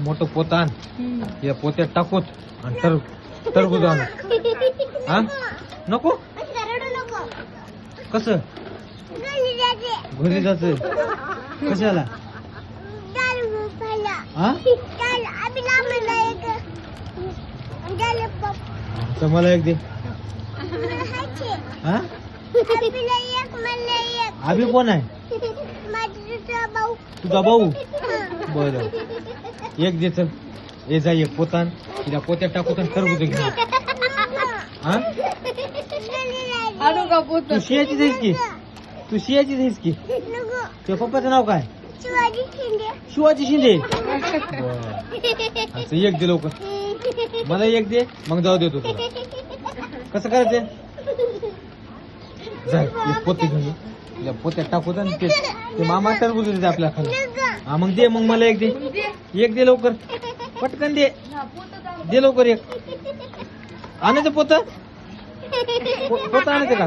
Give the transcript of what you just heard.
मोठं पोतान या पोत्यात टाकूत आणि टरबूज आणू. हा नको कस घरी जायचं कशाला हा तर मला एक दे हा अभि कोण आहे तुझा भाऊ बर एक दे चल ये जा एक पोतान तिला पोत्यात टाकूत आणि टरबूज घे हा तू शियाची आहेस की तू शियाची आहेस की तुझ्या पप्पाचं नाव काय शिवाजी शिंदे असं एक दे लवकर मला एक दे मग जाऊ देतो तुला कसं करायचं जाय एक पोते घेऊन या पोत्यात टाकूत आणि ते मामा टरबूज देते आपल्या खाली हा मग दे मग मला एक दे लवकर पटकन दे लवकर एक आणायचं पोत आणायचं का